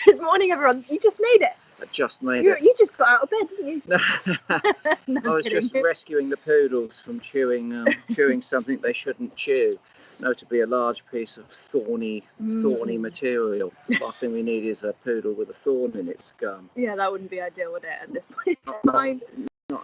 Good morning, everyone. You just made it. I just made it. You just got out of bed, didn't you? No, I was just rescuing the poodles from chewing something they shouldn't chew, notably a large piece of thorny material. The last thing we need is a poodle with a thorn in its gum. Yeah, that wouldn't be ideal, would it, at this point in time?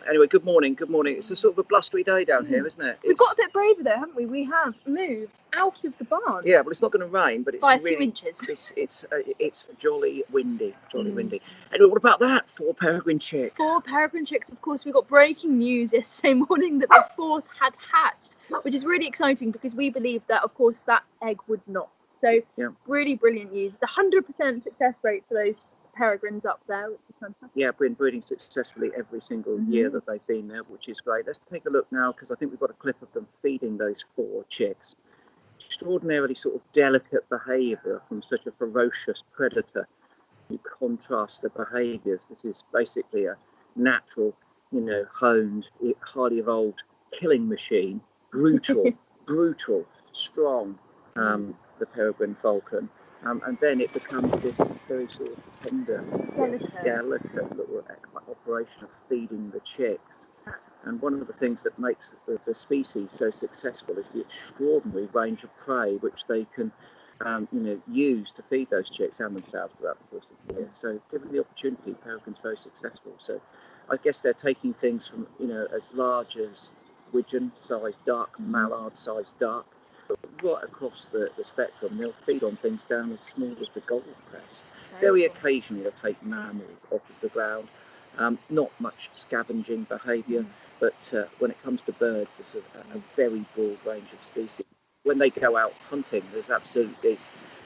Anyway, good morning. It's a sort of a blustery day down here, isn't it? We've got a bit braver though, haven't we? We have moved out of the barn. Yeah, well, it's not going to rain, but it's by a really, few inches. It's jolly windy, windy. Anyway, what about that? 4 peregrine chicks. 4 peregrine chicks. Of course, we got breaking news yesterday morning that the 4th had hatched, which is really exciting because we believe that, of course, that egg would not. So, really brilliant news. The 100% success rate for those peregrines up there, which is fantastic. Yeah, been breeding successfully every single year that they've been there, which is great. Let's take a look now, because I think we've got a clip of them feeding those 4 chicks. Extraordinarily sort of delicate behaviour from such a ferocious predator. You contrast the behaviours. This is basically a natural, honed, highly evolved killing machine. Brutal, strong, the peregrine falcon. And then it becomes this very sort of tender, delicate little operation of feeding the chicks. And one of the things that makes the species so successful is the extraordinary range of prey which they can, use to feed those chicks and themselves throughout the course of the year. So, given the opportunity, peregrine's very successful. So, I guess they're taking things from, as large as widgeon-sized duck, mallard-sized duck, but right across the spectrum. They'll feed on things down as small as the golden crest. Very occasionally they'll take mammals off of the ground. Not much scavenging behaviour, but when it comes to birds, there's a very broad range of species. When they go out hunting, there's absolutely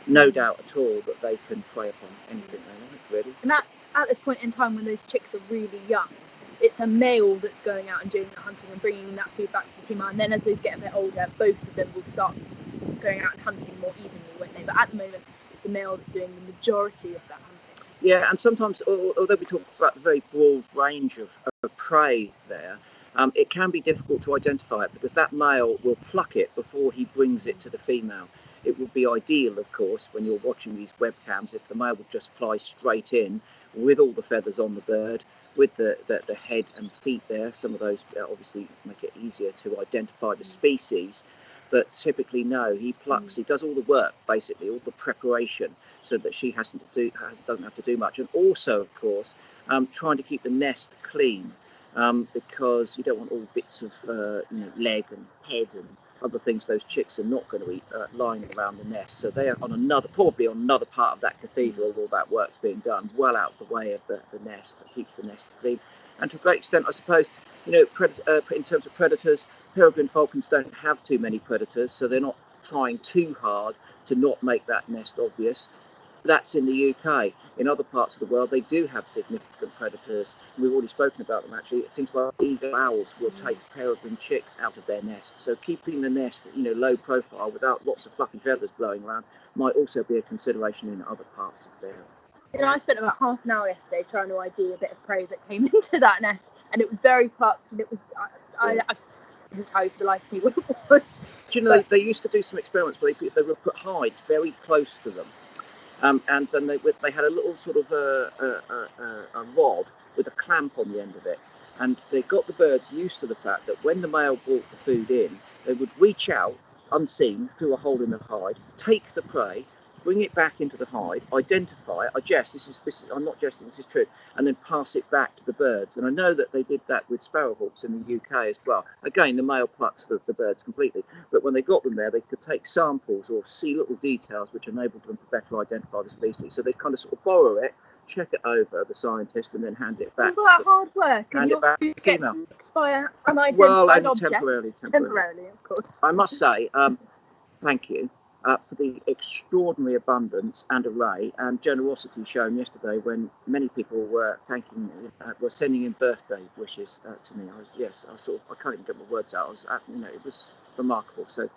no doubt at all that they can prey upon anything they like, really. And at this point in time, when those chicks are really young, it's a male that's going out and doing the hunting and bringing that food back to the female. And then as those get a bit older, both of them will start going out and hunting more evenly, won't they? But at the moment, it's the male that's doing the majority of that hunting. Yeah, and sometimes, although we talk about the very broad range of prey there, it can be difficult to identify it because that male will pluck it before he brings it to the female. It would be ideal, of course, when you're watching these webcams, if the male would just fly straight in with all the feathers on the bird, with the head and feet there. Some of those obviously make it easier to identify the species, but typically no, he plucks, he does all the work, basically, all the preparation, so that she doesn't have to do much. And also, of course, trying to keep the nest clean, because you don't want all bits of leg and head and other things those chicks are not going to eat lying around the nest. So they are probably on another part of that cathedral, all that work's being done, well out the way of the nest, that keeps the nest clean. And to a great extent, I suppose, in terms of predators, peregrine falcons don't have too many predators, so they're not trying too hard to not make that nest obvious. That's in the UK. In other parts of the world, they do have significant predators. We've already spoken about them, actually. Things like eagle owls will take peregrine chicks out of their nest. So keeping the nest, low profile without lots of fluffy feathers blowing around might also be a consideration in other parts of their... I spent about half an hour yesterday trying to ID a bit of prey that came into that nest, and it was very plucked, and it was... I couldn't tell you for the life of me what it was. Do you know, they used to do some experiments where they would put hides very close to them. And then they had a little sort of a rod with a clamp on the end of it. And they got the birds used to the fact that when the male brought the food in, they would reach out unseen through a hole in the hide, take the prey, bring it back into the hide, identify it, I'm not jesting, this is true, and then pass it back to the birds. And I know that they did that with sparrowhawks in the UK as well. Again, the male plucks the birds completely, but when they got them there, they could take samples or see little details which enabled them to better identify the species. So they kind of sort of borrow it, check it over, the scientist, and then hand it back. All that hard work, hand it back to the female. By an unidentified object. Temporarily, of course. I must say, thank you. For the extraordinary abundance and array and generosity shown yesterday when many people were sending in birthday wishes to me. I can't even get my words out. It was remarkable. So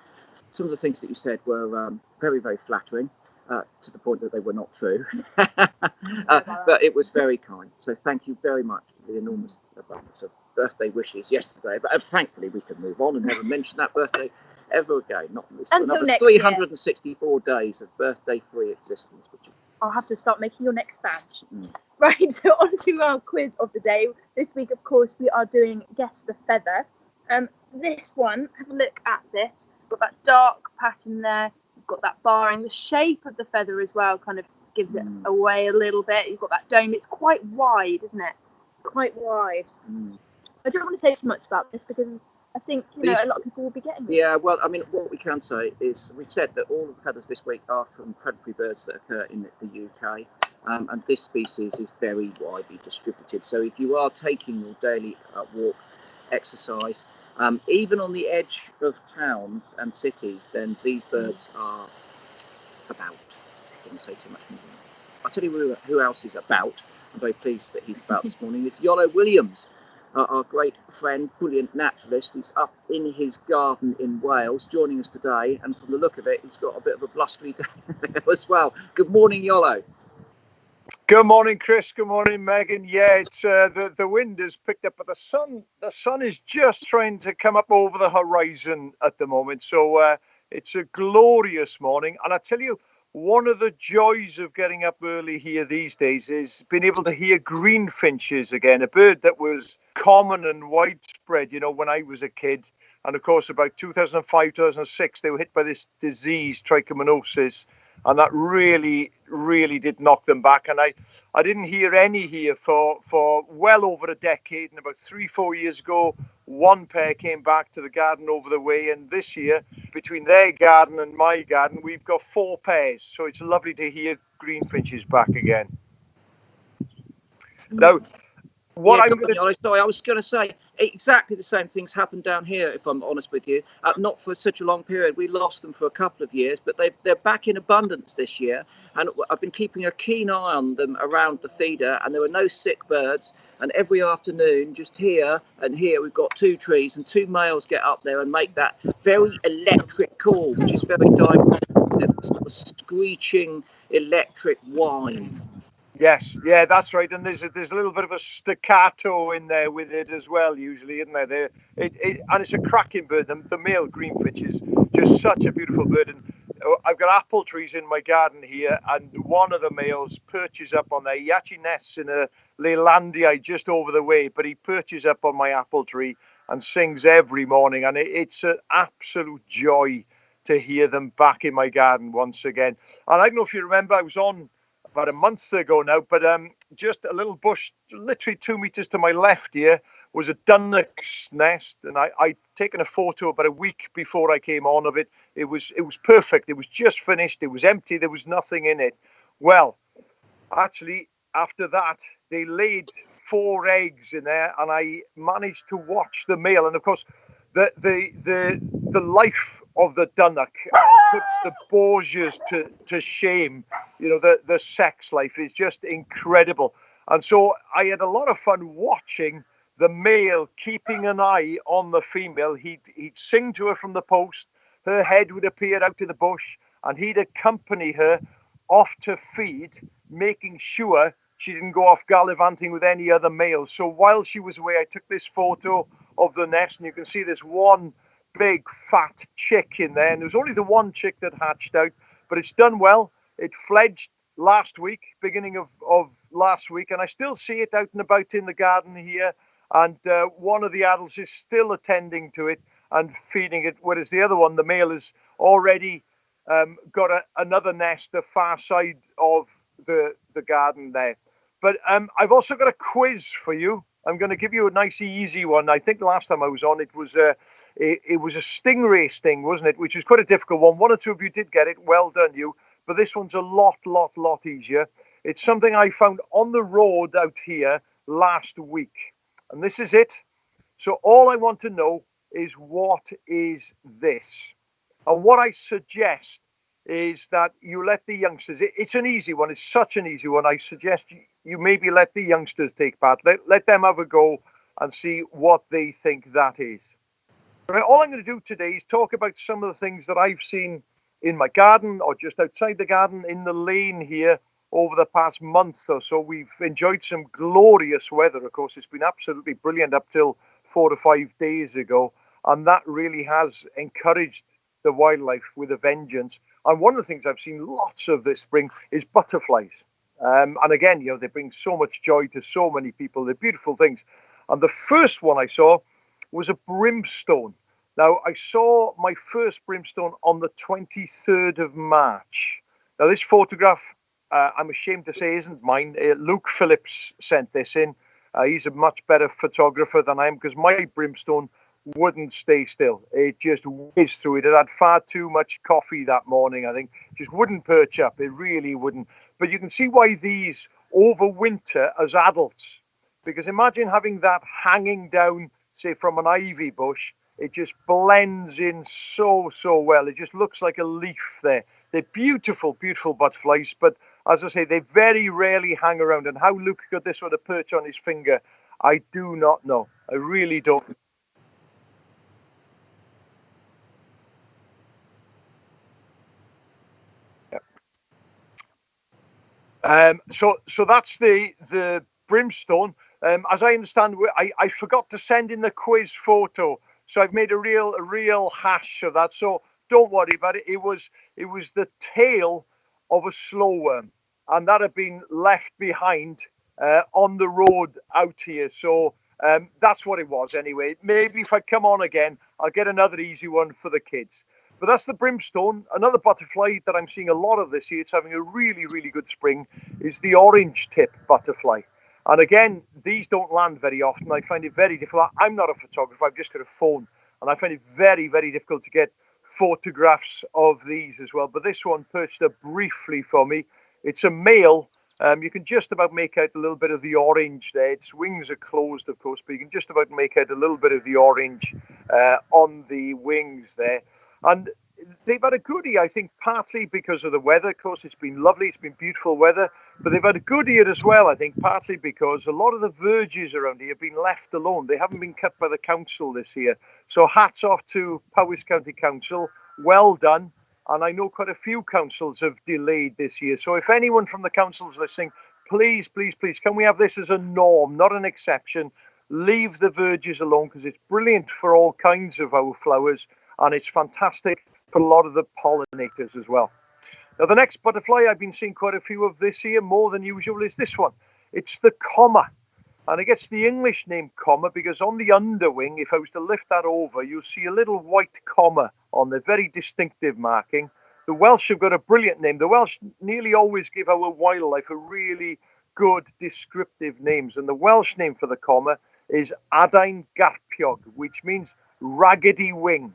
some of the things that you said were very, very flattering, to the point that they were not true. But it was very kind. So thank you very much for the enormous abundance of birthday wishes yesterday. But thankfully we can move on and never mention that birthday ever again. Not this. Until another next 364 year. Days of birthday-free existence. I'll have to start making your next badge. Right, so on to our quiz of the day. This week, of course, we are doing Guess the Feather. This one, have a look at this. Got that dark pattern there. You've got that barring. The shape of the feather as well kind of gives it away a little bit. You've got that dome. It's quite wide, isn't it? Quite wide. I don't want to say too much about this because I think a lot of people will be getting this. Yeah, well, I mean, what we can say is we've said that all of the feathers this week are from predatory birds that occur in the UK, and this species is very widely distributed. So if you are taking your daily walk exercise, even on the edge of towns and cities, then these birds are about. I wouldn't say too much more than that. I'll tell you who else is about. I'm very pleased that he's about this morning. It's Iolo Williams. Our great friend, brilliant naturalist, who's up in his garden in Wales, joining us today. And from the look of it, he's got a bit of a blustery day there as well. Good morning, Iolo. Good morning, Chris. Good morning, Megan. Yeah, it's the wind has picked up, but the sun is just trying to come up over the horizon at the moment. So it's a glorious morning. And I tell you, one of the joys of getting up early here these days is being able to hear green finches again, a bird that was common and widespread, when I was a kid. And of course, about 2005, 2006, they were hit by this disease, trichomoniasis, and that really, really did knock them back. And I didn't hear any here for well over a decade. And about 3-4 years ago, one pair came back to the garden over the way. And this year, between their garden and my garden, we've got 4 pairs. So it's lovely to hear greenfinches back again. Now, Sorry, I was going to say exactly the same things happened down here, if I'm honest with you. Not for such a long period. We lost them for a couple of years, but they're back in abundance this year. And I've been keeping a keen eye on them around the feeder, and there were no sick birds. And every afternoon, just here and here, we've got 2 trees, and 2 males get up there and make that very electric call, which is very direct, sort of screeching electric whine. Yes, yeah, that's right. And there's a little bit of a staccato in there with it as well, usually, isn't there? And it's a cracking bird. The male greenfinch is just such a beautiful bird. And I've got apple trees in my garden here, and one of the males perches up on there. He actually nests in a Leylandii just over the way, but he perches up on my apple tree and sings every morning. And it's an absolute joy to hear them back in my garden once again. And I don't know if you remember, I was on about a month ago now, but just a little bush, literally 2 meters to my left here, was a dunnock's nest, and I'd taken a photo about a week before I came on of it. It was perfect. It was just finished. It was empty. There was nothing in it. Well, actually, after that, they laid 4 eggs in there, and I managed to watch the male. And of course, the life of the dunnock puts the Borgias to shame. The sex life is just incredible. And so I had a lot of fun watching the male keeping an eye on the female. He'd sing to her from the post. Her head would appear out of the bush, and he'd accompany her off to feed, making sure she didn't go off gallivanting with any other males. So while she was away, I took this photo of the nest, and you can see this one big fat chick in there. And there was only the one chick that hatched out, but it's done well. It fledged last week, beginning of last week, and I still see it out and about in the garden here. And one of the adults is still attending to it and feeding it, whereas the other one, the male, has already got another nest the far side of the garden there. But I've also got a quiz for you. I'm going to give you a nice easy one. I think last time I was on, it was a stingray sting, wasn't it? Which was quite a difficult one. 1 or 2 of you did get it. Well done, you. But this one's a lot easier. It's something I found on the road out here last week. And this is it. So all I want to know is, what is this? And what I suggest is that you let the youngsters, it's an easy one. It's such an easy one. I suggest you maybe let the youngsters take part. Let them have a go and see what they think that is. Right, all I'm going to do today is talk about some of the things that I've seen in my garden or just outside the garden in the lane here over the past month or so. We've enjoyed some glorious weather. Of course, it's been absolutely brilliant up till 4 to 5 days ago. And that really has encouraged the wildlife with a vengeance. And one of the things I've seen lots of this spring is butterflies. And again, you know, they bring so much joy to so many people. They're beautiful things. And the first one I saw was a brimstone. Now, I saw my first brimstone on the 23rd of March. Now, this photograph, I'm ashamed to say, isn't mine. Luke Phillips sent this in. He's a much better photographer than I am, because my brimstone wouldn't stay still. It just whizzed through it. It had far too much coffee that morning, I think. Just wouldn't perch up. It really wouldn't. But you can see why these overwinter as adults. Because imagine having that hanging down, say, from an ivy bush. It just blends in so well. It just looks like a leaf there. They're beautiful, beautiful butterflies. But as I say, they very rarely hang around. And how Luke got this one to perch on his finger, I do not know. I really don't. So that's the brimstone. As I understand, I forgot to send in the quiz photo, so I've made a real hash of that. So don't worry about it. It was the tail of a slow worm, and that had been left behind on the road out here. So that's what it was anyway. Maybe if I come on again, I'll get another easy one for the kids. But that's the brimstone. Another butterfly that I'm seeing a lot of this year, it's having a really good spring, is the orange tip butterfly. And again, these don't land very often. I find it very difficult. I'm not a photographer, I've just got a phone. And I find it very difficult to get photographs of these as well. But this one perched up briefly for me. It's a male. You can just about make out a little bit of the orange there. Its wings are closed, of course, but you can just about make out a little bit of the orange on the wings there. And they've had a goodie, I think, partly because of the weather. Of course, it's been lovely. It's been beautiful weather. But they've had a good year as well, I think, partly because a lot of the verges around here have been left alone. They haven't been cut by the council this year. So hats off to Powys County Council. Well done. And I know quite a few councils have delayed this year. So if anyone from the council's listening, please, can we have this as a norm, not an exception? Leave the verges alone, because it's brilliant for all kinds of our flowers. And it's fantastic for a lot of the pollinators as well. Now, the next butterfly I've been seeing quite a few of this year, more than usual, is this one. It's the comma. And it gets the English name comma because on the underwing, if I was to lift that over, you'll see a little white comma on the very distinctive marking. The Welsh have got a brilliant name. The Welsh nearly always give our wildlife a really good descriptive names. And the Welsh name for the comma is Adain Garpiog, which means raggedy wing.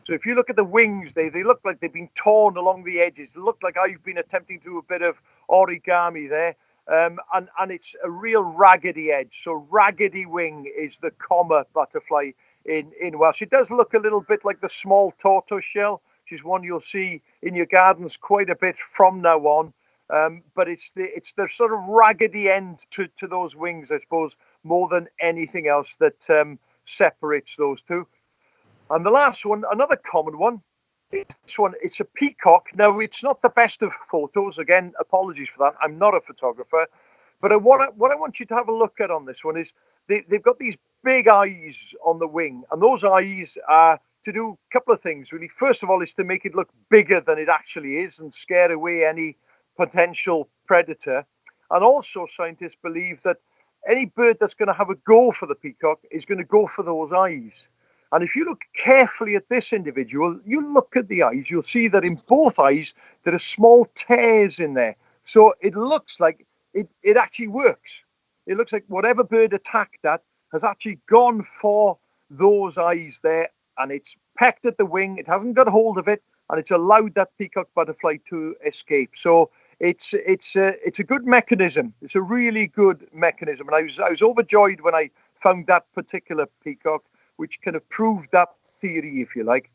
So if you look at the wings, they look like they've been torn along the edges. They look like I've been attempting to do a bit of origami there. And it's a real raggedy edge. So raggedy wing is the comma butterfly in Welsh. It does look a little bit like the small tortoise shell, which is one you'll see in your gardens quite a bit from now on. But it's the sort of raggedy end to those wings, I suppose, more than anything else that separates those two. And the last one, another common one, is this one. It's a peacock. Now, it's not the best of photos. Again, apologies for that. I'm not a photographer. But what I want you to have a look at on this one is they've got these big eyes on the wing. And those eyes are to do a couple of things, really. First of all, is to make it look bigger than it actually is and scare away any potential predator. And also, scientists believe that any bird that's going to have a go for the peacock is going to go for those eyes. And if you look carefully at this individual, you look at the eyes, you'll see that in both eyes, there are small tears in there. So it looks like it actually works. It looks like whatever bird attacked that has actually gone for those eyes there, and it's pecked at the wing. It hasn't got hold of it, and it's allowed that peacock butterfly to escape. So it's a good mechanism. It's a really good mechanism. And I was overjoyed when I found that particular peacock, which kind of proved that theory, if you like.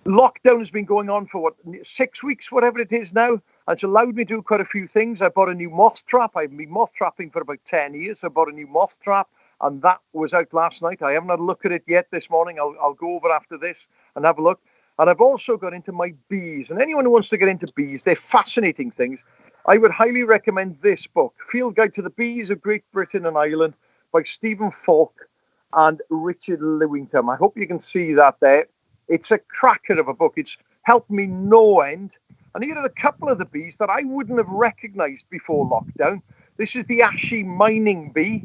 Lockdown has been going on for 6 weeks, whatever it is now. And it's allowed me to do quite a few things. I bought a new moth trap. I've been moth trapping for about 10 years. I bought a new moth trap, and that was out last night. I haven't had a look at it yet this morning. I'll go over after this and have a look. And I've also got into my bees. And anyone who wants to get into bees, they're fascinating things. I would highly recommend this book, Field Guide to the Bees of Great Britain and Ireland by Stephen Falk and Richard Lewington. I hope you can see that there. It's a cracker of a book. It's helped me no end. And here are a couple of the bees that I wouldn't have recognized before lockdown. This is the ashy mining bee,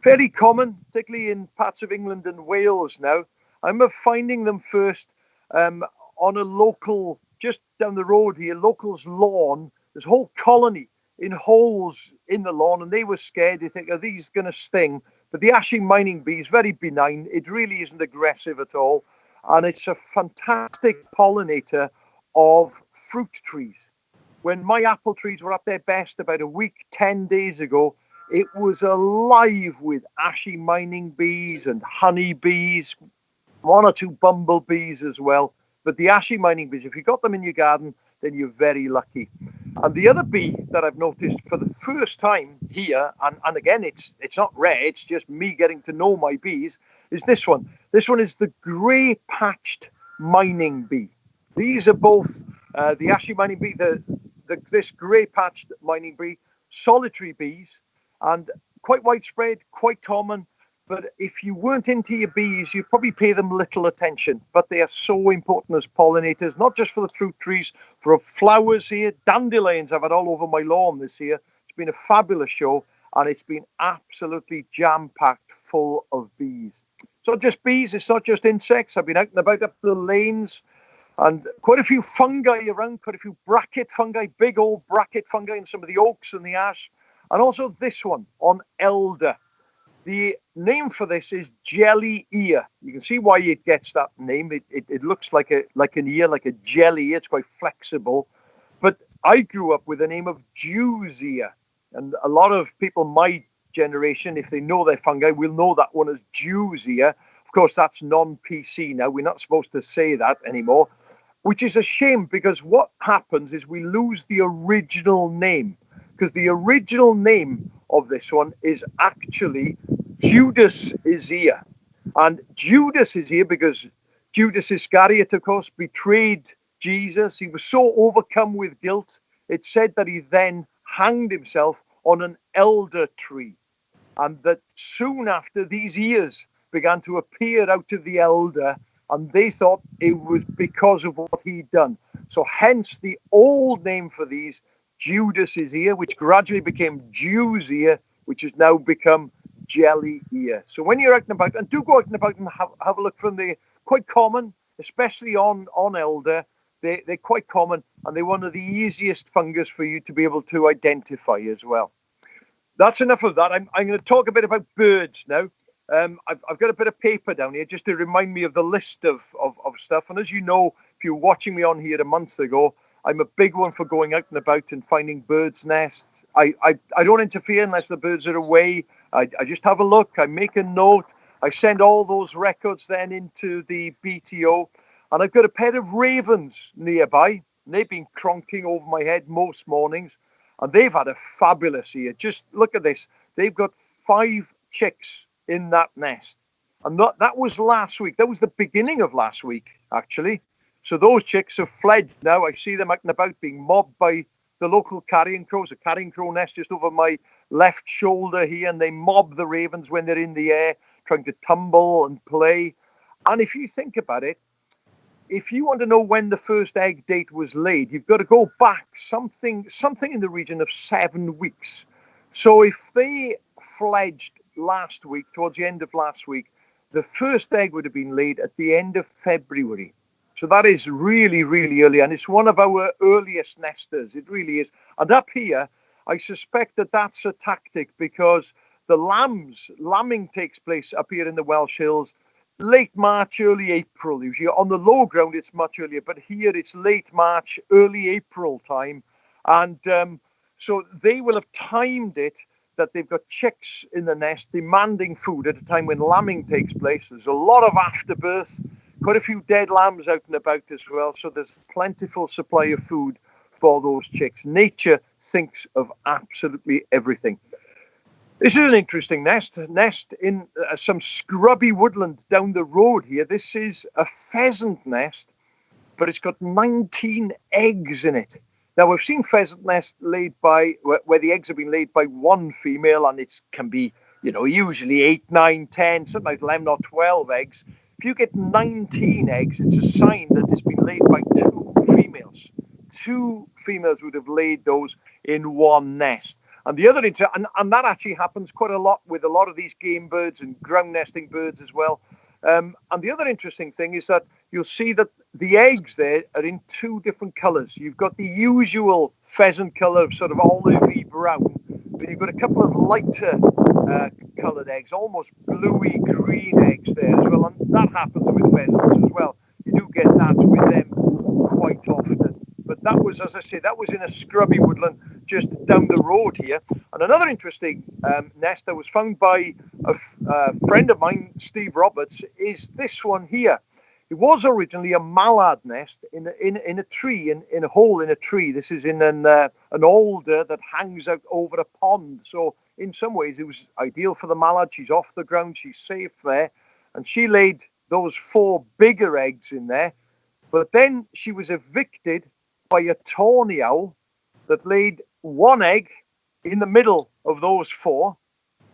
very common, particularly in parts of England and Wales now. I remember finding them first on a local, just down the road here, local's lawn. There's a whole colony in holes in the lawn, and they were scared. They think, are these going to sting? But the ashy mining bee is very benign. It really isn't aggressive at all. And it's a fantastic pollinator of fruit trees. When my apple trees were at their best about a week, 10 days ago, it was alive with ashy mining bees and honey bees, one or two bumblebees as well. But the ashy mining bees, if you got them in your garden, then you're very lucky. And the other bee that I've noticed for the first time here, and again, it's not rare, it's just me getting to know my bees, is this one. This one is the grey-patched mining bee. These are both the ashy mining bee, this grey-patched mining bee, solitary bees, and quite widespread, quite common. But if you weren't into your bees, you'd probably pay them little attention. But they are so important as pollinators, not just for the fruit trees, for flowers here. Dandelions I've had all over my lawn this year. It's been a fabulous show, and it's been absolutely jam-packed full of bees. It's not just bees, it's not just insects. I've been out and about up the lanes, and quite a few fungi around, quite a few bracket fungi, big old bracket fungi in some of the oaks and the ash, and also this one on elder. The name for this is jelly ear. You can see why it gets that name. It looks like an ear, like a jelly. It's quite flexible. But I grew up with the name of Jew's ear. And a lot of people my generation, if they know their fungi, will know that one as Jew's ear. Of course, that's non-PC now. We're not supposed to say that anymore, which is a shame, because what happens is we lose the original name. Because the original name of this one is actually Judas is here. And Judas is here because Judas Iscariot, of course, betrayed Jesus. He was so overcome with guilt, it said that he then hanged himself on an elder tree. And that soon after, these ears began to appear out of the elder, and they thought it was because of what he'd done. So hence the old name for these, Judas is ear, which gradually became Jew's ear, which has now become jelly ear. So when you're out and about, and do go out and about and have a look from the quite common, especially on elder, they're quite common, and they're one of the easiest fungus for you to be able to identify as well. That's enough of that. I'm going to talk a bit about birds now. I've got a bit of paper down here just to remind me of the list of stuff. And as you know, if you were watching me on here a month ago, I'm a big one for going out and about and finding birds' nests. I don't interfere unless the birds are away. I just have a look. I make a note. I send all those records then into the BTO. And I've got a pair of ravens nearby. And they've been cronking over my head most mornings. And they've had a fabulous year. Just look at this. They've got 5 chicks in that nest. And that was last week. That was the beginning of last week, actually. So those chicks have fled now. I see them out and about being mobbed by the local carrion crows. A carrion crow nest just over my left shoulder here, and they mob the ravens when they're in the air, trying to tumble and play. And if you think about it, if you want to know when the first egg date was laid, you've got to go back something in the region of 7 weeks. So if they fledged last week, towards the end of last week, the first egg would have been laid at the end of February. So that is really, really early, and it's one of our earliest nesters. It really is. And up here, I suspect that that's a tactic because the lambing takes place up here in the Welsh Hills late March, early April. Usually on the low ground, it's much earlier, but here it's late March, early April time. And so they will have timed it that they've got chicks in the nest demanding food at a time when lambing takes place. There's a lot of afterbirth. Quite a few dead lambs out and about as well. So there's a plentiful supply of food for those chicks. Nature thinks of absolutely everything. This is an interesting nest in some scrubby woodland down the road here. This is a pheasant nest, but it's got 19 eggs in it. Now, we've seen pheasant nests laid by, where the eggs have been laid by one female, and it can be, usually 8, 9, 10, sometimes 11 or 12 eggs. If you get 19 eggs, it's a sign that it's been laid by 2 females. two females would have laid those in one nest. And the other and that actually happens quite a lot with a lot of these game birds and ground nesting birds as well. And the other interesting thing is that you'll see that the eggs there are in two different colours. You've got the usual pheasant colour of sort of olivey brown, but you've got a couple of lighter coloured eggs, almost bluey green eggs there as well. And that happens with pheasants as well. You do get that with them quite often. But that was, as I say, that was in a scrubby woodland just down the road here. And another interesting nest that was found by a friend of mine, Steve Roberts, is this one here. It was originally a mallard nest in a tree, in a hole in a tree. This is in an alder that hangs out over a pond. So in some ways, it was ideal for the mallard. She's off the ground. She's safe there. And she laid those 4 bigger eggs in there. But then she was evicted by a tawny owl that laid 1 egg in the middle of those 4.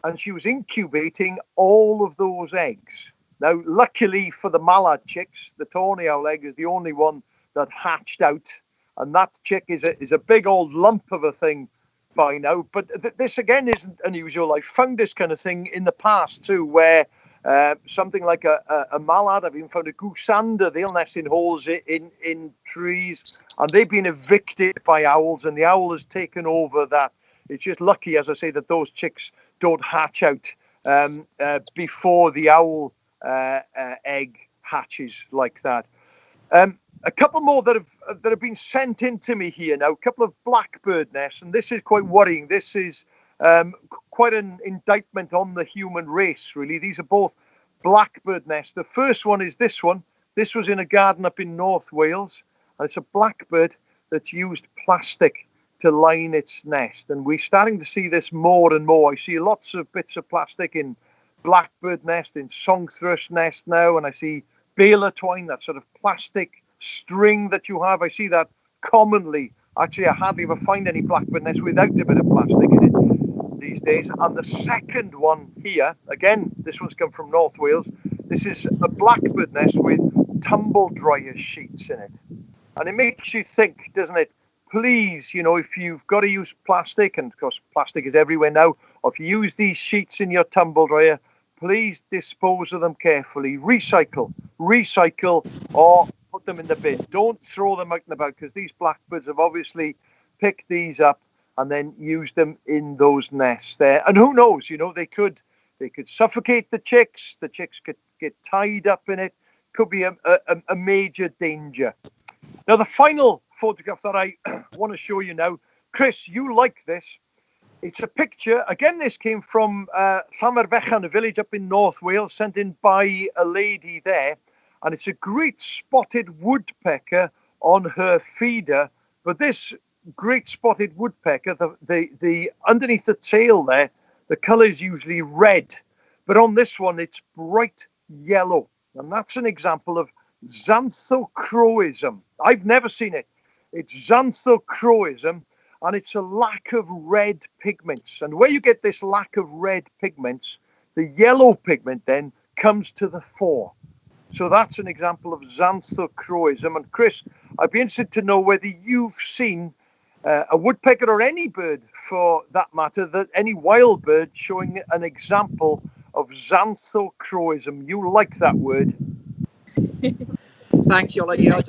And she was incubating all of those eggs. Now, luckily for the mallard chicks, the tawny owl egg is the only one that hatched out. And that chick is a big old lump of a thing by now. But this, again, isn't unusual. I found this kind of thing in the past, too, where something like a mallard, I've even found a goosander, they'll nest in holes in trees. And they've been evicted by owls, and the owl has taken over that. It's just lucky, as I say, that those chicks don't hatch out before the owl egg hatches like that. A couple more that have been sent in to me here now. A couple of blackbird nests, and this is quite worrying. This is quite an indictment on the human race, really. These are both blackbird nests. The first one is this one. This was in a garden up in North Wales, and it's a blackbird that's used plastic to line its nest. And we're starting to see this more and more. I see lots of bits of plastic in blackbird nest, in song thrush nest now, and I see baler twine, that sort of plastic string that you have. I see that commonly. Actually, I hardly ever find any blackbird nest without a bit of plastic in it these days. And the second one here, again, this one's come from North Wales. This is a blackbird nest with tumble dryer sheets in it. And it makes you think, doesn't it? Please, if you've got to use plastic, and of course plastic is everywhere now, or if you use these sheets in your tumble dryer, please dispose of them carefully. Recycle, or put them in the bin. Don't throw them out and about, because these blackbirds have obviously picked these up and then used them in those nests there. And who knows, they could suffocate the chicks. The chicks could get tied up in it. Could be a major danger. Now, the final photograph that I want to show you now, Chris, you like this. It's a picture. Again, this came from Llanfairfechan, a village up in North Wales, sent in by a lady there. And it's a great spotted woodpecker on her feeder. But this great spotted woodpecker, the underneath the tail there, the colour is usually red. But on this one, it's bright yellow. And that's an example of xanthocroism. I've never seen it. It's xanthocroism, and it's a lack of red pigments. And where you get this lack of red pigments, the yellow pigment then comes to the fore. So that's an example of xanthocroism. And Chris, I'd be interested to know whether you've seen a woodpecker, or any bird for that matter, that any wild bird showing an example of xanthocroism. You like that word? Thanks, Iolo. Yeah,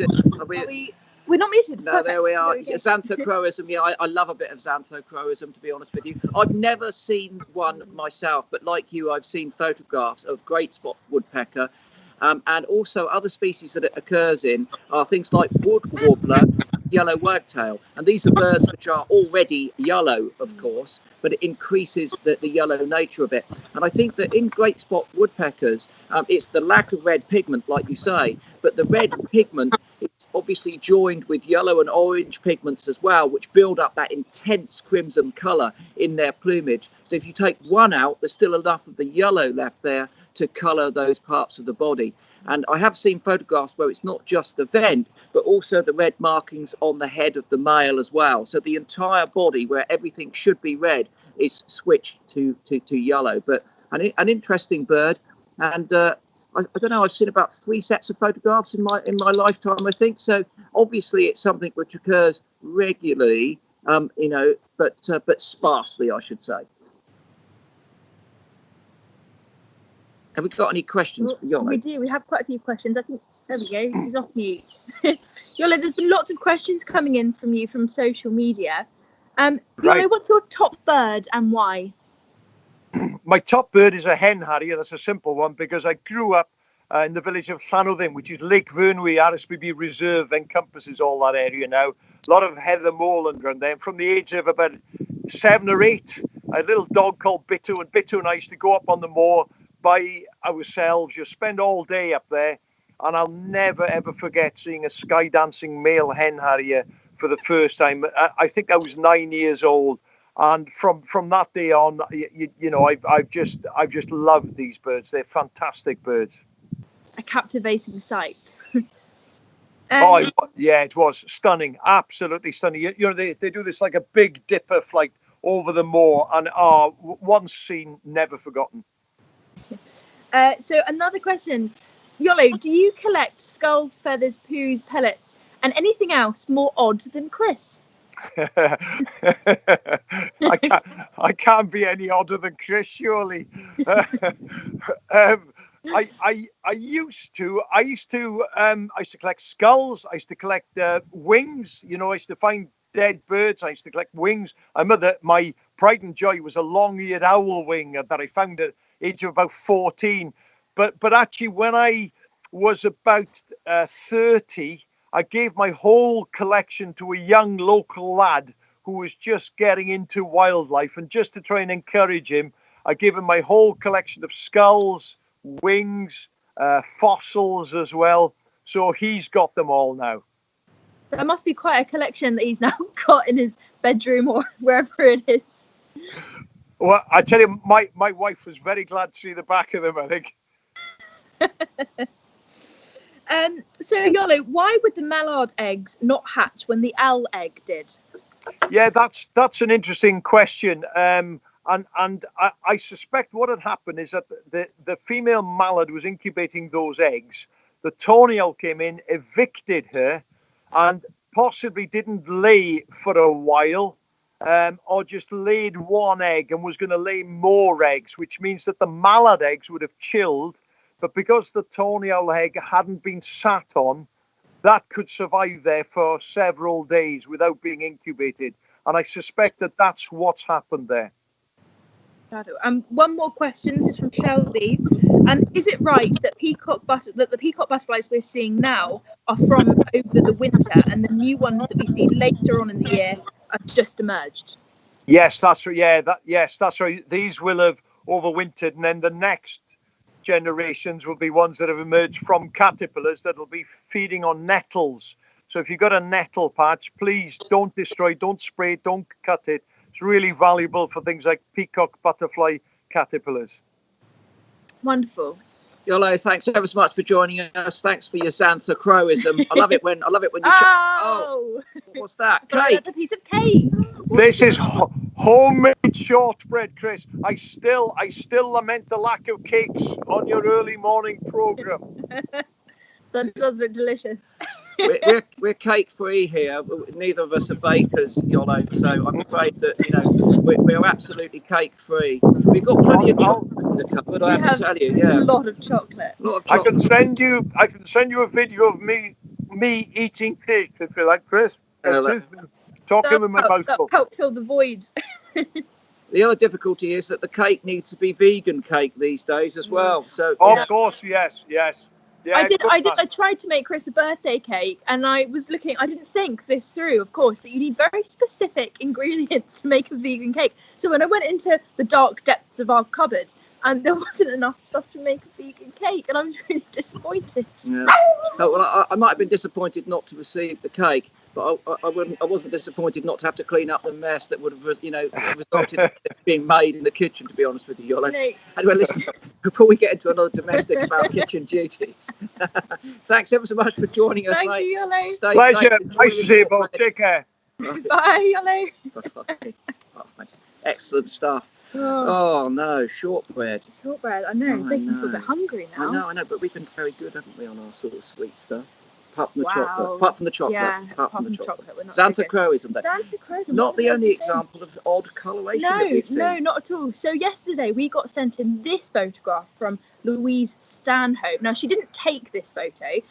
we're not muted. No, there we are. Xanthocroism. Yeah, I love a bit of xanthocroism, to be honest with you. I've never seen one myself, but like you, I've seen photographs of great spot woodpecker. And also other species that it occurs in are things like wood warbler, yellow wagtail. And these are birds which are already yellow, of course, but it increases the yellow nature of it. And I think that in great spot woodpeckers, it's the lack of red pigment, like you say, but the red pigment is obviously joined with yellow and orange pigments as well, which build up that intense crimson colour in their plumage. So if you take one out, there's still enough of the yellow left there to colour those parts of the body. And I have seen photographs where it's not just the vent, but also the red markings on the head of the male as well. So the entire body, where everything should be red, is switched to yellow. But an interesting bird. And I don't know, I've seen about 3 sets of photographs in my lifetime, I think. So obviously it's something which occurs regularly, but sparsely, I should say. Have we got any questions for Iolo? We do. We have quite a few questions. I think, there we go. He's off mute. Iolo, there's been lots of questions coming in from you from social media. Iolo, what's your top bird and why? My top bird is a hen harrier. That's a simple one because I grew up in the village of Llanwddin, which is Lake Vyrnwy RSPB Reserve, encompasses all that area now. A lot of heather moorland around there. And from the age of about 7 or 8, a little dog called Bitu, and Bitu and I used to go up on the moor by ourselves. Just spend all day up there, and I'll never ever forget seeing a sky dancing male hen harrier for the first time. I think I was 9 years old, and from that day on, I've just loved these birds. They're fantastic birds. A captivating sight. It was stunning, absolutely stunning. They do this like a big dipper flight over the moor, and once seen, never forgotten. So another question, Iolo, do you collect skulls, feathers, poos, pellets, and anything else more odd than Chris? I can't be any odder than Chris, surely. I used to collect skulls. I used to collect wings. I used to find dead birds. I used to collect wings. I remember my pride and joy was a long-eared owl wing that I found at age of about 14. But actually, when I was about 30, I gave my whole collection to a young local lad who was just getting into wildlife, and just to try and encourage him, I gave him my whole collection of skulls, wings, fossils as well. So he's got them all now. That must be quite a collection that he's now got in his bedroom or wherever it is. Well, I tell you, my wife was very glad to see the back of them, I think. So Iolo, why would the mallard eggs not hatch when the owl egg did? Yeah, that's an interesting question. And I suspect what had happened is that the female mallard was incubating those eggs. The tawny owl came in, evicted her, and possibly didn't lay for a while, or just laid one egg and was going to lay more eggs, which means that the mallard eggs would have chilled. But because the tawny owl egg hadn't been sat on, that could survive there for several days without being incubated. And I suspect that that's what's happened there. One more question. This is from Shelby. Is it right that the peacock butterflies we're seeing now are from over the winter, and the new ones that we see later on in the year have just emerged? Yes, that's right. Yeah, that's right. These will have overwintered, and then the next generations will be ones that have emerged from caterpillars that'll be feeding on nettles. So if you've got a nettle patch, please don't destroy, don't spray, don't cut it. It's really valuable for things like peacock butterfly caterpillars. Wonderful. Iolo, thanks ever so much for joining us. Thanks for your Santa Crowism. I love it when you. Oh, what's that? Cake. That's a piece of cake. This is homemade shortbread, Chris. I still lament the lack of cakes on your early morning program. That does look delicious. We're cake free here. Neither of us are bakers, Iolo, so I'm afraid that we're absolutely cake free. We've got plenty of chocolate in the cupboard. I have to tell you, a lot of chocolate. I can send you a video of me eating cake if you like, Chris. Talking with my mouth full. Help fill the void. The other difficulty is that the cake needs to be vegan cake these days as well. So of course, yes. Yeah, I tried to make Chris a birthday cake, and I was looking. I didn't think this through, of course, that you need very specific ingredients to make a vegan cake. So when I went into the dark depths of our cupboard, and there wasn't enough stuff to make a vegan cake, and I was really disappointed. Yeah. Well, I might have been disappointed not to receive the cake, but I wasn't disappointed not to have to clean up the mess that would have, resulted in it being made in the kitchen. To be honest with you, Iolo. No. Anyway, listen. Before we get into another domestic about kitchen duties, thanks ever so much for joining us, Thank mate. you, Iolo. Pleasure. Nice to see you both. Take care. Bye, Iolo. Excellent stuff. Oh no, shortbread. Shortbread, I know. Oh, It's making me feel a bit hungry now. I know, but we've been very good, haven't we, on our sort of sweet stuff? Apart from the Wow. chocolate. Apart from the chocolate. Yeah, apart from the chocolate. We're not Xanthochrysum Day. Xanthochrysum. Not the only example of odd coloration that we've seen. No, not at all. So yesterday we got sent in this photograph from Louise Stanhope. Now she didn't take this photo,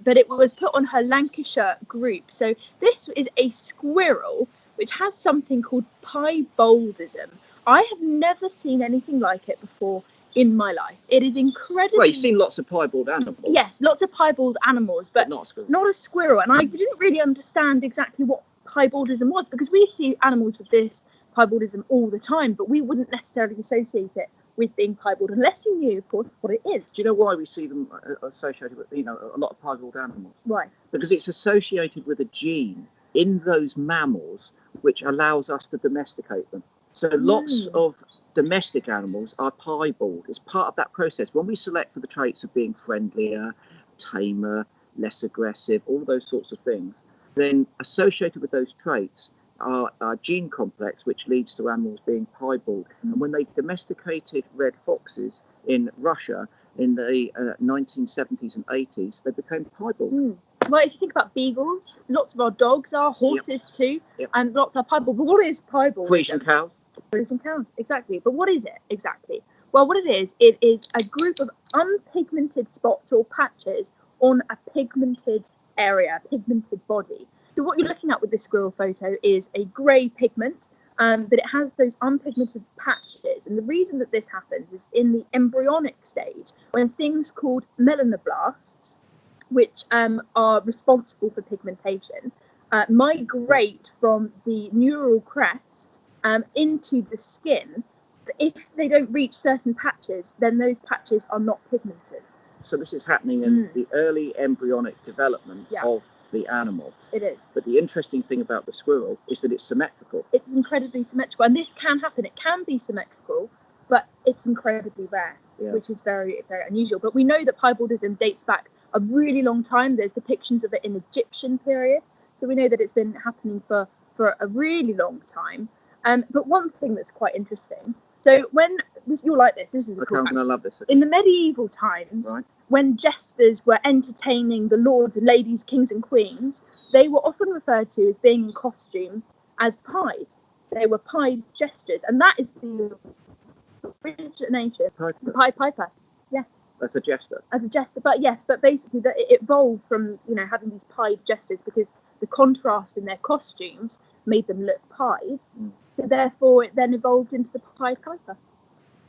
but it was put on her Lancashire group. So this is a squirrel which has something called piebaldism. I have never seen anything like it before in my life. It is incredible. Well, you've seen lots of piebald animals. Yes, lots of piebald animals, but not a squirrel. Not a squirrel. And I didn't really understand exactly what piebaldism was, because we see animals with this piebaldism all the time, but we wouldn't necessarily associate it with being piebald unless you knew, of course, what it is. Do you know why we see them associated with, a lot of piebald animals? Why? Because it's associated with a gene in those mammals which allows us to domesticate them. So lots of domestic animals are piebald. It's part of that process. When we select for the traits of being friendlier, tamer, less aggressive, all those sorts of things, then associated with those traits are a gene complex which leads to animals being piebald. And when they domesticated red foxes in Russia in the 1970s and 80s, they became piebald. Well, if you think about beagles, lots of our dogs are, horses too, and lots are piebald. But what is piebald? Frisian cows. Frisian cows, exactly. But what is it exactly? Well, what it is a group of unpigmented spots or patches on a pigmented area, pigmented body. So what you're looking at with this squirrel photo is a grey pigment, but it has those unpigmented patches. And the reason that this happens is in the embryonic stage, when things called melanoblasts, which are responsible for pigmentation, migrate from the neural crest into the skin. If they don't reach certain patches, then those patches are not pigmented. So this is happening in the early embryonic development of the animal. It is. But the interesting thing about the squirrel is that it's symmetrical. It's incredibly symmetrical, and this can happen. It can be symmetrical, but it's incredibly rare, which is very, very unusual. But we know that piebaldism dates back a really long time. There's depictions of it in the Egyptian period, so we know that it's been happening for a really long time. But one thing that's quite interesting, so when you'll like this is okay, I'm gonna love this. In the medieval times, when jesters were entertaining the lords and ladies, kings and queens, they were often referred to as being in costume as pied. They were pied jesters, and that is the origination. The Pied Piper. Yes. As a jester. As a jester, but basically that it evolved from having these pied jesters because the contrast in their costumes made them look pied. So therefore, it then evolved into the Pied Piper.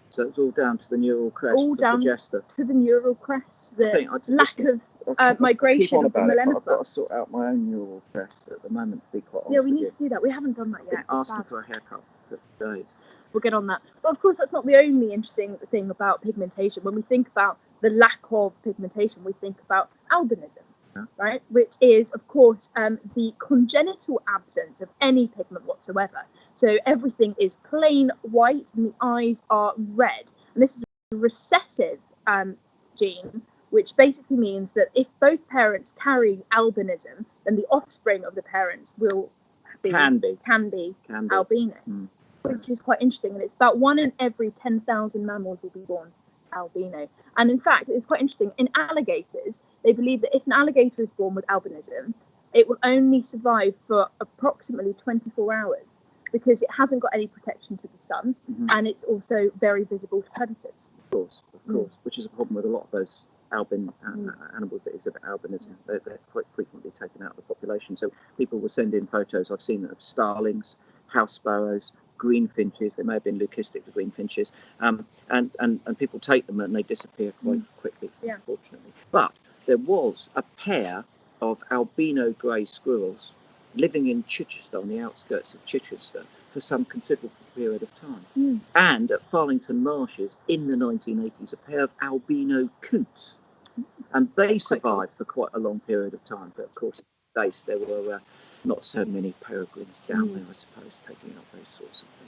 So it's all down to the neural crest all down of the jester. To the neural crest, the lack of migration of the melanoblasts. I've got to sort out my own neural crest at the moment, to be quite honest. Yeah, we need to do that. We haven't done that yet. Asking for a haircut for days. We'll get on that. But of course, that's not the only interesting thing about pigmentation. When we think about the lack of pigmentation, we think about albinism, right? Which is, of course, the congenital absence of any pigment whatsoever. So everything is plain white and the eyes are red. And this is a recessive gene, which basically means that if both parents carry albinism, then the offspring of the parents can be albino. Which is quite interesting, and it's about 1 in every 10,000 mammals will be born albino. And in fact, it's quite interesting, in alligators, they believe that if an alligator is born with albinism, it will only survive for approximately 24 hours because it hasn't got any protection to the sun, and it's also very visible to predators. Of course, which is a problem with a lot of those animals that exhibit albinism. They're quite frequently taken out of the population. So people will send in photos, I've seen, of starlings, house sparrows, green finches. They may have been leucistic, the green finches, and people take them and they disappear quite quickly, unfortunately. But there was a pair of albino grey squirrels living in Chichester, on the outskirts of Chichester, for some considerable period of time. And at Farlington Marshes in the 1980s, a pair of albino coots. And they survived for quite a long period of time. But of course, there were not so many peregrines down there, I suppose, taking up those sorts of things.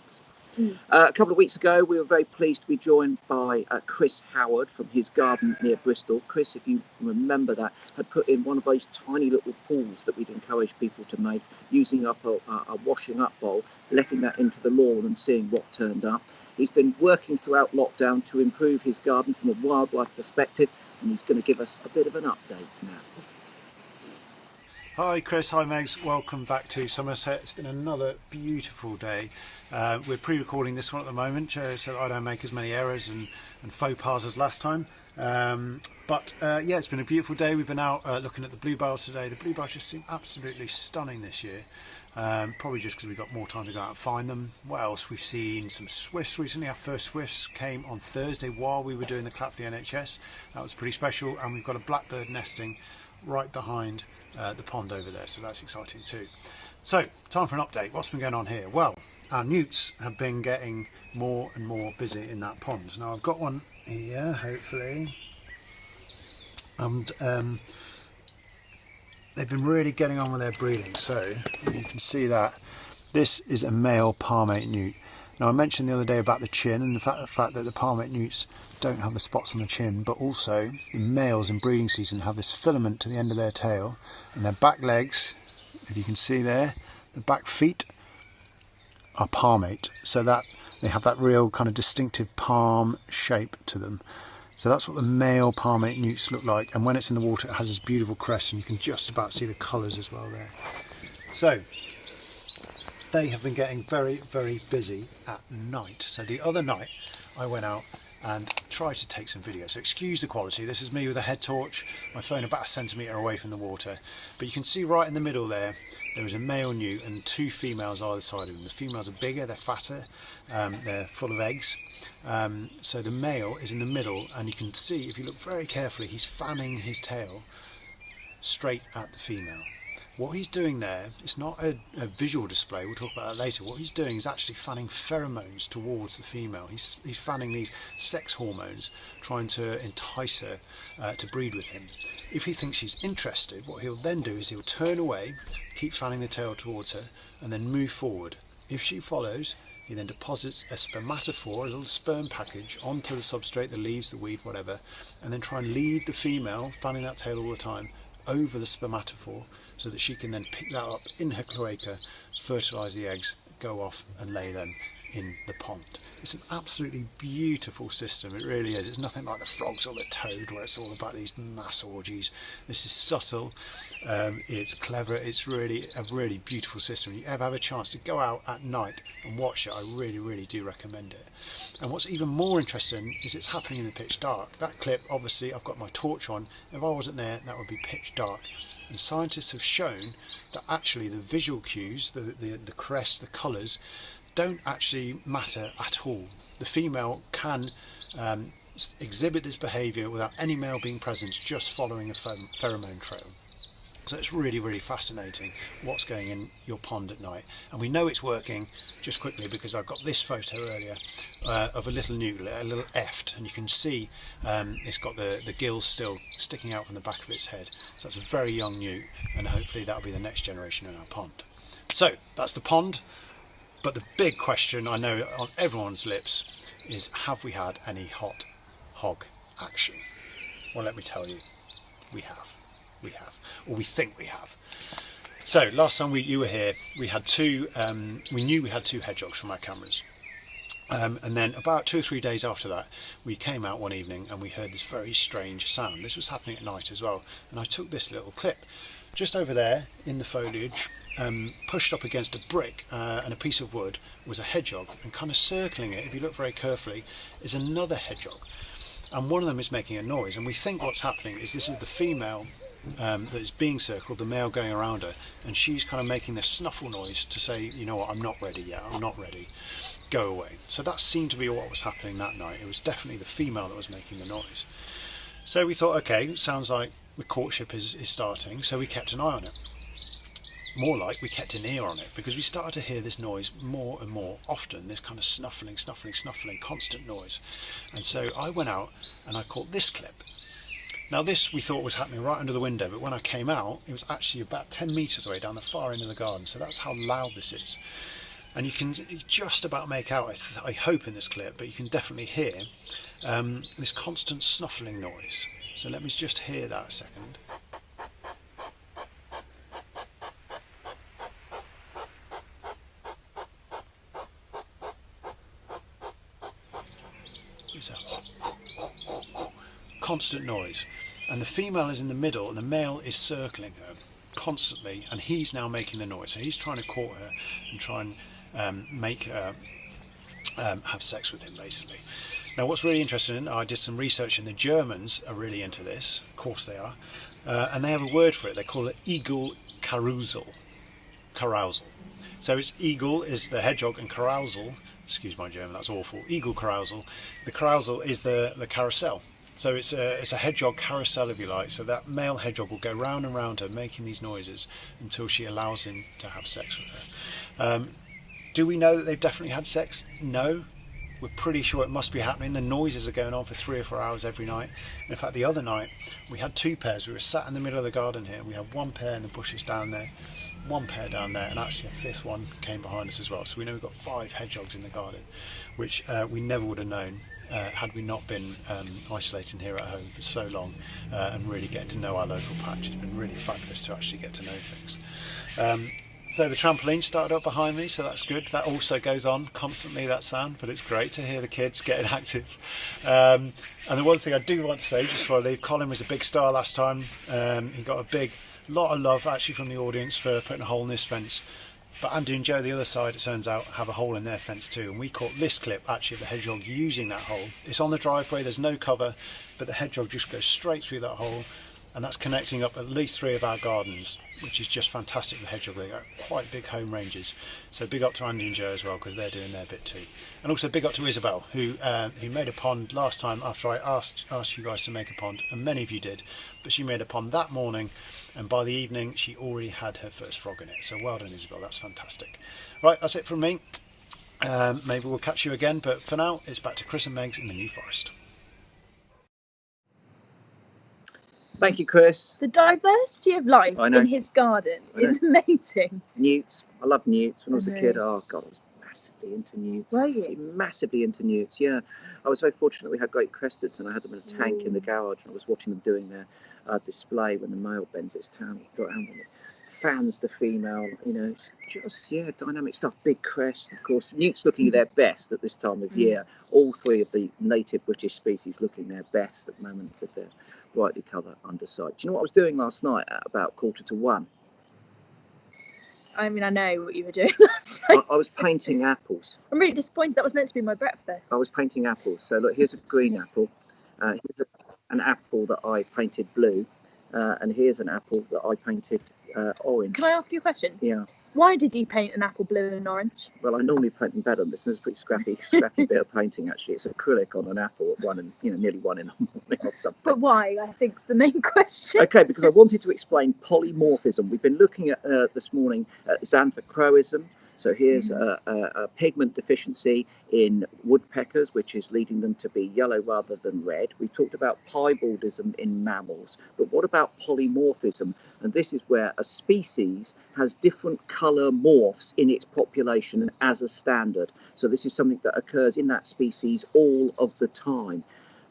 A couple of weeks ago, we were very pleased to be joined by Chris Howard from his garden near Bristol. Chris, if you remember that, had put in one of those tiny little pools that we'd encourage people to make, using up a washing up bowl, letting that into the lawn and seeing what turned up. He's been working throughout lockdown to improve his garden from a wildlife perspective, and he's going to give us a bit of an update now. Hi Chris, hi Megs, welcome back to Somerset. It's been another beautiful day. We're pre-recording this one at the moment so that I don't make as many errors and faux pas as last time. Yeah, it's been a beautiful day. We've been out looking at the bluebells today. The bluebells just seem absolutely stunning this year. Probably just because we've got more time to go out and find them. What else? We've seen some swifts recently. Our first swifts came on Thursday while we were doing the clap for the NHS. That was pretty special. And we've got a blackbird nesting right behind the pond over there, so that's exciting too. So, time for an update. What's been going on here? Well, our newts have been getting more and more busy in that pond. Now I've got one here, hopefully, and they've been really getting on with their breeding. So you can see that this is a male palmate newt. Now I mentioned the other day about the chin and the fact that the palmate newts don't have the spots on the chin, but also the males in breeding season have this filament to the end of their tail, and their back legs, if you can see there, the back feet are palmate, so that they have that real kind of distinctive palm shape to them. So that's what the male palmate newts look like, and when it's in the water it has this beautiful crest, and you can just about see the colours as well there. So they have been getting very, very busy at night. So the other night I went out and tried to take some video. So excuse the quality. This is me with a head torch, my phone about 1 centimetre away from the water. But you can see right in the middle there is a male newt and 2 females either side of them. The females are bigger, they're fatter, they're full of eggs. So the male is in the middle, and you can see, if you look very carefully, he's fanning his tail straight at the female. What he's doing there, it's not a visual display, we'll talk about that later. What he's doing is actually fanning pheromones towards the female. He's fanning these sex hormones, trying to entice her to breed with him. If he thinks she's interested, what he'll then do is he'll turn away, keep fanning the tail towards her, and then move forward. If she follows, he then deposits a spermatophore, a little sperm package, onto the substrate, the leaves, the weed, whatever, and then try and lead the female, fanning that tail all the time, over the spermatophore, so that she can then pick that up in her cloaca, fertilise the eggs, go off and lay them in the pond. It's an absolutely beautiful system, it really is. It's nothing like the frogs or the toad, where it's all about these mass orgies. This is subtle, it's clever, it's really a really beautiful system. If you ever have a chance to go out at night and watch it, I really, really do recommend it. And what's even more interesting is it's happening in the pitch dark. That clip, obviously, I've got my torch on. If I wasn't there, that would be pitch dark. And scientists have shown that actually the visual cues, the crest, the colours, don't actually matter at all. The female can exhibit this behaviour without any male being present, just following a pheromone trail. So it's really, really fascinating what's going in your pond at night. And we know it's working, just quickly, because I've got this photo earlier of a little newt, a little eft, and you can see it's got the gills still sticking out from the back of its head. So that's a very young newt, and hopefully that'll be the next generation in our pond. So that's the pond. But the big question I know on everyone's lips is, have we had any hot hog action? Well, let me tell you, we have. We have, or we think we have. So last time you were here, we had we knew we had 2 hedgehogs from our cameras. And then about 2 or 3 days after that, we came out one evening and we heard this very strange sound. This was happening at night as well. And I took this little clip. Just over there in the foliage, pushed up against a brick and a piece of wood, was a hedgehog, and kind of circling it, if you look very carefully, is another hedgehog. And one of them is making a noise, and we think what's happening is this is the female that is being circled, the male going around her, and she's kind of making this snuffle noise to say, you know what, I'm not ready yet, I'm not ready, go away. So that seemed to be what was happening that night. It was definitely the female that was making the noise. So we thought, okay, sounds like the courtship is starting, so we kept an eye on it. More like we kept an ear on it, because we started to hear this noise more and more often, this kind of snuffling, constant noise. And so I went out and I caught this clip. Now this we thought was happening right under the window, but when I came out, it was actually about 10 metres away down the far end of the garden, so that's how loud this is. And you can just about make out, I hope in this clip, but you can definitely hear this constant snuffling noise. So let me just hear that a second. constant noise, and the female is in the middle and the male is circling her constantly, and he's now making the noise. So he's trying to court her and try and make her have sex with him, basically. Now what's really interesting, I did some research, and the Germans are really into this, of course they are, and they have a word for it. They call it eagle carousal. So it's eagle is the hedgehog, and carousal, excuse my German, that's awful, eagle carousal. The carousal is the carousel. So it's a hedgehog carousel, if you like. So that male hedgehog will go round and round her making these noises until she allows him to have sex with her. Do we know that they've definitely had sex? No. We're pretty sure it must be happening. The noises are going on for 3 or 4 hours every night. In fact, the other night we had 2 pairs. We were sat in the middle of the garden here. We had 1 pair in the bushes down there, 1 pair down there, and actually a 5th one came behind us as well. So we know we've got 5 hedgehogs in the garden, which we never would have known had we not been isolating here at home for so long and really getting to know our local patch. It's been really fabulous to actually get to know things. So the trampoline started up behind me, so that's good. That also goes on constantly, that sound, but it's great to hear the kids getting active. And the one thing I do want to say, just before I leave, Colin was a big star last time. He got a lot of love actually from the audience for putting a hole in this fence. But Andy and Joe, the other side, it turns out, have a hole in their fence too. And we caught this clip actually of the hedgehog using that hole. It's on the driveway, there's no cover, but the hedgehog just goes straight through that hole. And that's connecting up at least 3 of our gardens, which is just fantastic. The hedgehog, they got quite big home ranges. So big up to Andy and Joe as well, because they're doing their bit too. And also big up to Isabel, who made a pond last time after I asked you guys to make a pond, and many of you did. But she made a pond that morning, and by the evening she already had her first frog in it. So well done, Isabel, that's fantastic. Right, that's it from me. Maybe we'll catch you again, but for now it's back to Chris and Megs in the New Forest. Thank you, Chris. The diversity of life in his garden is amazing. Newts. I love newts. When I was a kid, oh God, I was massively into newts. Were you? Massively into newts, yeah. I was very fortunate we had great cresteds, and I had them in a tank in the garage, and I was watching them doing their display when the male bends its tail around and it fans the female, it's just, dynamic stuff. Big crest, of course. Newts looking their best at this time of year. All 3 of the native British species looking their best at the moment with their brightly coloured underside. Do you know what I was doing last night at about 1:45? I mean, I know what you were doing last night. I was painting apples. I'm really disappointed. That was meant to be my breakfast. I was painting apples. So look, here's a green apple. Here's an apple that I painted blue. And here's an apple that I painted orange. Can I ask you a question? Yeah. Why did you paint an apple blue and orange? Well, I normally paint them better than this. It's a pretty scrappy bit of painting, actually. It's acrylic on an apple at nearly 1 in the morning or something. But why? I think is the main question. Okay, because I wanted to explain polymorphism. We've been looking at this morning at xanthochromosm. So here's a pigment deficiency in woodpeckers, which is leading them to be yellow rather than red. We talked about piebaldism in mammals, but what about polymorphism? And this is where a species has different colour morphs in its population as a standard. So this is something that occurs in that species all of the time.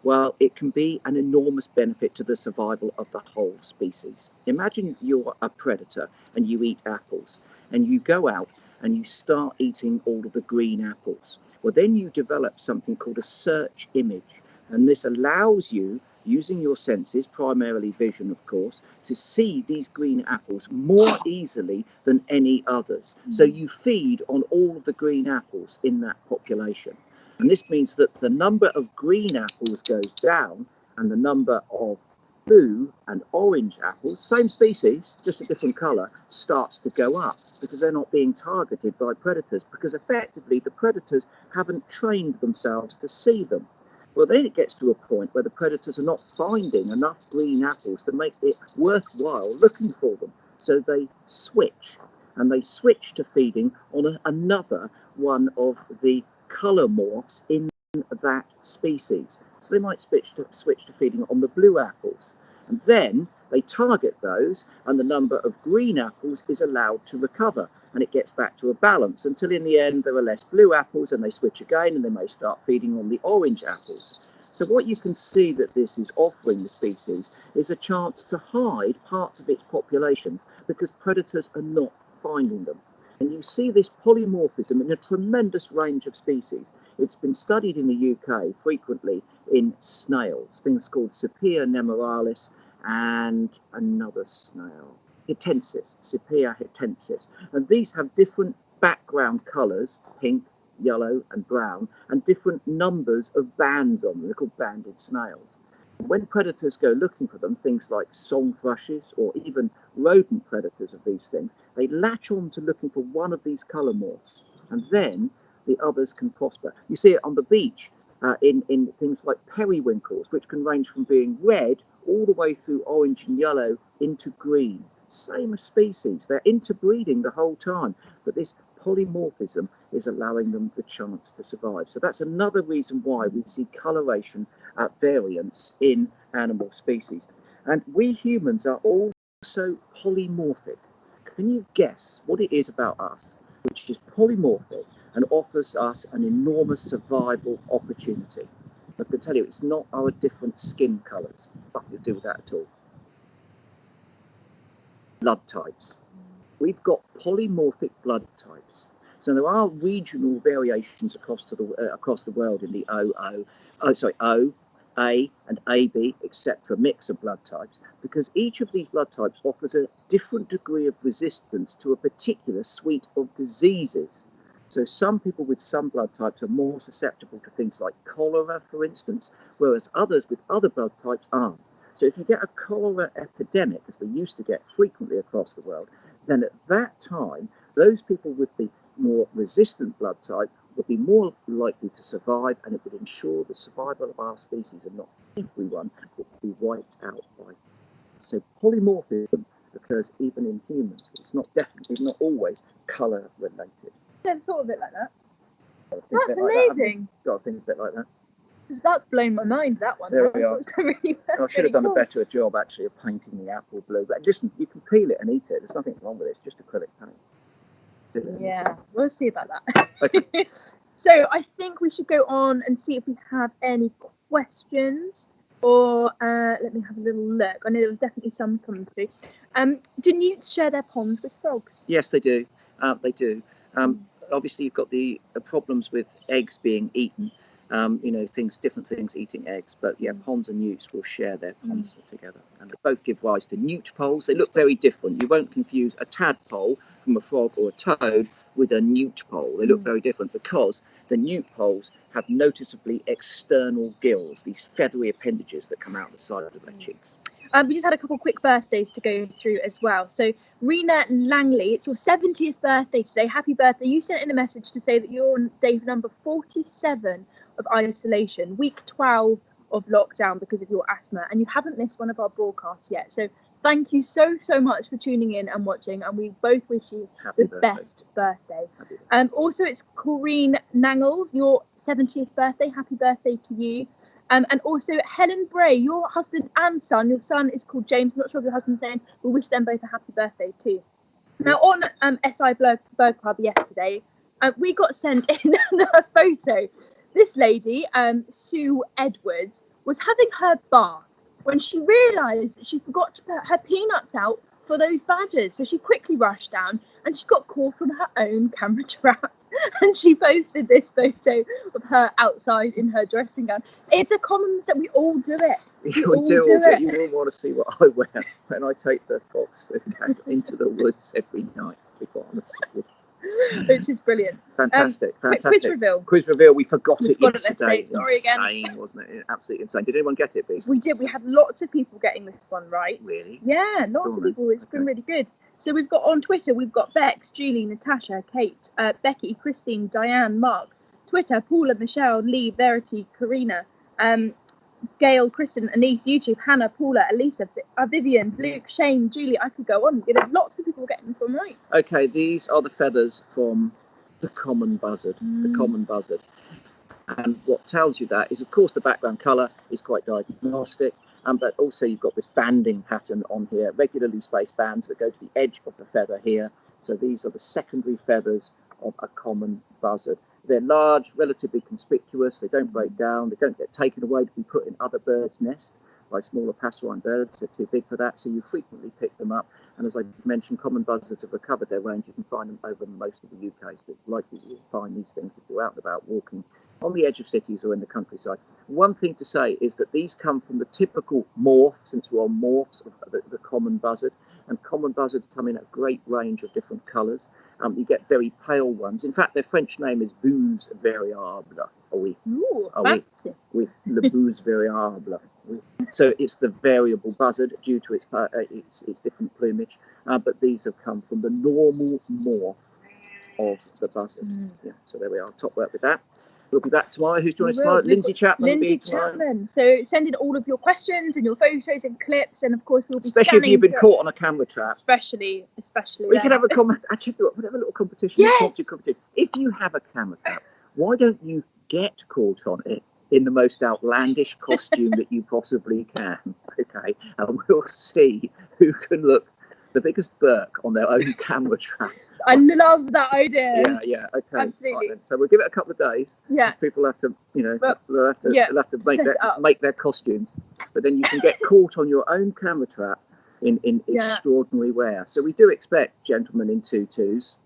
Well, it can be an enormous benefit to the survival of the whole species. Imagine you're a predator and you eat apples, and you go out and you start eating all of the green apples. Well, then you develop something called a search image. And this allows you, using your senses, primarily vision, of course, to see these green apples more easily than any others. So you feed on all of the green apples in that population. And this means that the number of green apples goes down and the number of blue and orange apples, same species, just a different colour, starts to go up because they're not being targeted by predators, because effectively the predators haven't trained themselves to see them. Well, then it gets to a point where the predators are not finding enough green apples to make it worthwhile looking for them. So they switch, and they switch to feeding on another one of the colour morphs in that species. So they might switch to feeding on the blue apples. And then they target those, and the number of green apples is allowed to recover. And it gets back to a balance until in the end there are less blue apples, and they switch again, and they may start feeding on the orange apples. So what you can see that this is offering the species is a chance to hide parts of its population because predators are not finding them. And you see this polymorphism in a tremendous range of species. It's been studied in the UK frequently in snails, things called Sepia nemoralis and another snail, Hitensis, Sepia hitensis. And these have different background colours, pink, yellow and brown, and different numbers of bands on them. They're called banded snails. When predators go looking for them, things like song thrushes or even rodent predators of these things, they latch on to looking for one of these colour morphs, and then the others can prosper. You see it on the beach in things like periwinkles, which can range from being red all the way through orange and yellow into green. Same species, they're interbreeding the whole time, but this polymorphism is allowing them the chance to survive. So that's another reason why we see coloration variance in animal species. And we humans are also polymorphic. Can you guess what it is about us which is polymorphic and offers us an enormous survival opportunity? I can tell you it's not our different skin colours. Nothing to do with that at all. Blood types. We've got polymorphic blood types. So there are regional variations across the world in the O, A and AB, etc. mix of blood types, because each of these blood types offers a different degree of resistance to a particular suite of diseases. So some people with some blood types are more susceptible to things like cholera, for instance, whereas others with other blood types aren't. So if you get a cholera epidemic, as we used to get frequently across the world, then at that time, those people with the more resistant blood type would be more likely to survive, and it would ensure the survival of our species, and not everyone would be wiped out by. So polymorphism occurs even in humans. It's not always colour related. I never thought of it like that. That's amazing. Got to think a bit like that. That's blown my mind, that one. There we are. I should have done a better job actually of painting the apple blue. But listen, you can peel it and eat it. There's nothing wrong with it. It's just acrylic paint. Yeah, we'll see about that. Okay. So I think we should go on and see if we have any questions. Or let me have a little look. I know there was definitely some coming through. Do newts share their ponds with frogs? Yes, they do. They do. Obviously, you've got the problems with eggs being eaten. Different things eating eggs, but yeah, ponds and newts will share their ponds together, and they both give rise to newt poles. They look very different. You won't confuse a tadpole from a frog or a toad with a newt pole. They look very different because the newt poles have noticeably external gills, these feathery appendages that come out the side of their cheeks. We just had a couple quick birthdays to go through as well. So Rena Langley, it's your 70th birthday today. Happy birthday. You sent in a message to say that you're on day number 47 of isolation, week 12 of lockdown because of your asthma, and you haven't missed one of our broadcasts yet. So thank you so much for tuning in and watching, and we both wish you the best birthday. Also, it's Corinne Nangles, your 70th birthday. Happy birthday to you. And also Helen Bray, your husband and son. Your son is called James. I'm not sure of your husband's name. We wish them both a happy birthday too. Now on SI Bird Club yesterday, we got sent in a photo. This lady, Sue Edwards, was having her bath when she realised that she forgot to put her peanuts out for those badgers. So she quickly rushed down and she got caught from her own camera trap. And she posted this photo of her outside in her dressing gown. It's a common mistake. We all do it. You all do it. You all want to see what I wear when I take the fox food out into the woods every night, to be quite honest with you. Which is brilliant. Fantastic. Quiz reveal. Quiz reveal. We forgot it yesterday. Sorry insane, again. Wasn't it? Absolutely insane. Did anyone get it, Bees? We did. We had lots of people getting this one right. Really? Yeah, lots of people. It's been really good. So we've got on Twitter, we've got Bex, Julie, Natasha, Kate, Becky, Christine, Diane, Mark. Twitter, Paula, Michelle, Lee, Verity, Karina, Gail, Kristen, Anise, YouTube, Hannah, Paula, Elisa, Vivian, Luke, Shane, Julie. I could go on. Lots of people getting this one right. Okay, these are the feathers from the common buzzard. The common buzzard. And what tells you that is, of course, the background colour is quite diagnostic. But also you've got this banding pattern on here, regularly spaced bands that go to the edge of the feather here. So these are the secondary feathers of a common buzzard. They're large, relatively conspicuous, they don't break down, they don't get taken away to be put in other birds' nests by smaller passerine birds. They're too big for that, so you frequently pick them up. And as I mentioned, common buzzards have recovered their range. You can find them over most of the UK, so it's likely you'll find these things if you're out and about walking on the edge of cities or in the countryside. One thing to say is that these come from the typical morph, since we're on morphs of the common buzzard, and common buzzards come in a great range of different colours. You get very pale ones. In fact, their French name is Bouze variable. Ooh, fancy. Oui, le Bouze variable. Oui. So it's the variable buzzard due to its different plumage, but these have come from the normal morph of the buzzard. Yeah, so there we are. Top work with that. We'll be back tomorrow. Who's joining us tomorrow? Lindsay Chapman. Lindsay Chapman. So send in all of your questions and your photos and clips, and of course we'll be especially if you've been caught on a camera trap. Especially. We could have a little competition. Yes. Competition. If you have a camera trap, why don't you get caught on it in the most outlandish costume that you possibly can? Okay, and we'll see who can look the biggest Burke on their own camera trap. I love that idea. Yeah, okay. Absolutely. Right, so we'll give it a couple of days. Yeah. People have to, they'll have to set make their costumes. But then you can get caught on your own camera trap in extraordinary wear. So we do expect gentlemen in tutus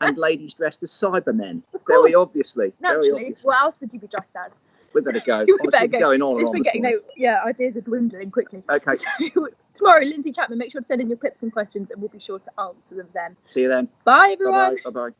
and ladies dressed as Cybermen. Very obviously. Naturally. Very obviously. What else would you be dressed as? We better go. We better go. Going on and on. Ideas are dwindling quickly. Okay. So, tomorrow, Lindsay Chapman, make sure to send in your clips and questions and we'll be sure to answer them then. See you then. Bye, everyone. Bye-bye. Bye-bye.